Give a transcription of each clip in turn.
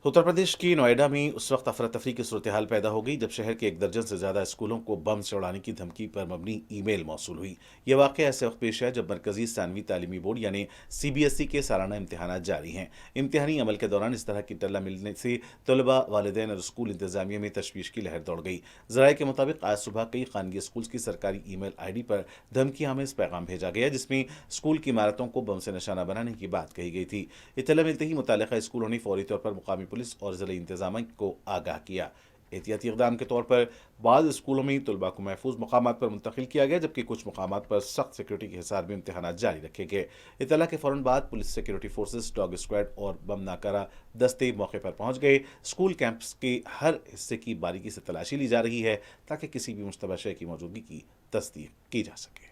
उत्तर प्रदेश की नोएडा में उस वक्त अफरा तफरी की सूरत हाल पैदा हो गई जब शहर के 1 दर्जन से ज्यादा स्कूलों को बम से उड़ाने की धमकी पर मबनी ईमेल मौसूल हुई। यह वाकया ऐसे वक्त पेश है जब मरकजी सानवी तालीमी बोर्ड यानी सीबीएसई के सालाना इम्तहान जारी हैं। इम्तहानी अमल के दौरान इस तरह की टल्ला मिलने से तलबा, वालिदैन और स्कूल इंतजामिया में तशवीश की लहर दौड़ गई। जराये के मुताबिक आज सुबह कई खानगी स्कूल की सरकारी ईमेल ID पर धमकी आमेज पैगाम भेजा गया जिसमें स्कूल की इमारतों को बम से निशाना बनाने की बात कही गई थी। इत्तला मिलते ही मुतालिका स्कूलों ने फौरी तौर पर मुकामी पुलिस और जिला इंतजामिया को आगाह किया। एहतियाती इकदाम के तौर पर बाद स्कूलों में तलबा को महफूज मकामात पर मुंतकिल किया गया जबकि कुछ मकामात पर सख्त सिक्योरिटी के हिसाब में इम्तहान जारी रखे गए। इत्तला के फौरन बाद police, security forces, dog squad और बम नाकारा दस्ते मौके पर पहुंच गए। स्कूल कैंपस के हर हिस्से की बारीकी से तलाशी ली जा रही है ताकि किसी भी मुश्तबा शय की मौजूदगी की तस्दीक की जा सके।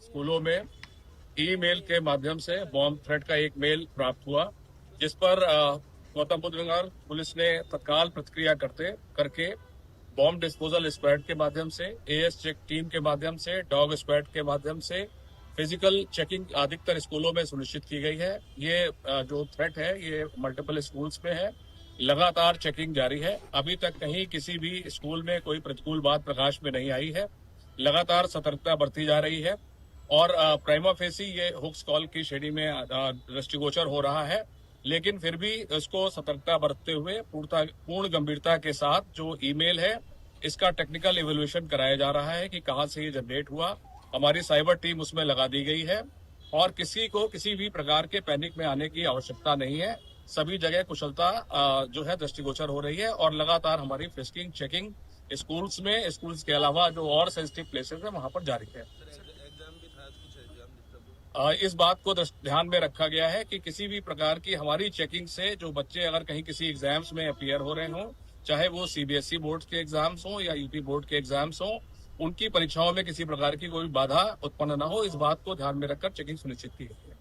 स्कूलों में ईमेल के माध्यम से बॉम्ब थ्रेट का एक मेल प्राप्त हुआ जिस पर गौतम बुद्ध नगर पुलिस ने तत्काल प्रतिक्रिया करके बॉम्ब डिस्पोजल स्क्वाड के माध्यम से, AS चेक टीम के माध्यम से, डॉग स्क्वाड के माध्यम से फिजिकल चेकिंग अधिकतर स्कूलों में सुनिश्चित की गई है। ये जो थ्रेट है ये मल्टीपल स्कूल्स में है। लगातार चेकिंग जारी है। अभी तक कहीं किसी भी स्कूल में कोई प्रतिकूल बात प्रकाश में नहीं आई है। लगातार सतर्कता बरती जा रही है और प्राइमा फेसी ये हुक्स कॉल की श्रेणी में दृष्टिगोचर हो रहा है, लेकिन फिर भी इसको सतर्कता बरतते हुए पूर्ण गंभीरता के साथ जो ईमेल है इसका टेक्निकल इवैल्यूएशन कराया जा रहा है कि कहां से ये जनरेट हुआ। हमारी साइबर टीम उसमें लगा दी गई है और किसी को किसी भी प्रकार के पैनिक में आने की आवश्यकता नहीं है। सभी जगह कुशलता जो है दृष्टिगोचर हो रही है और लगातार हमारी फ्रिस्किंग चेकिंग स्कूल्स के अलावा जो और सेंसिटिव प्लेसेस है वहां पर जारी है। इस बात को ध्यान में रखा गया है कि किसी भी प्रकार की हमारी चेकिंग से जो बच्चे अगर कहीं किसी एग्जाम्स में अपीयर हो रहे हों, चाहे वो CBSE बोर्ड के एग्जाम्स हों या UP बोर्ड के एग्जाम्स हों, उनकी परीक्षाओं में किसी प्रकार की कोई बाधा उत्पन्न न हो, इस बात को ध्यान में रखकर चेकिंग सुनिश्चित की गई है।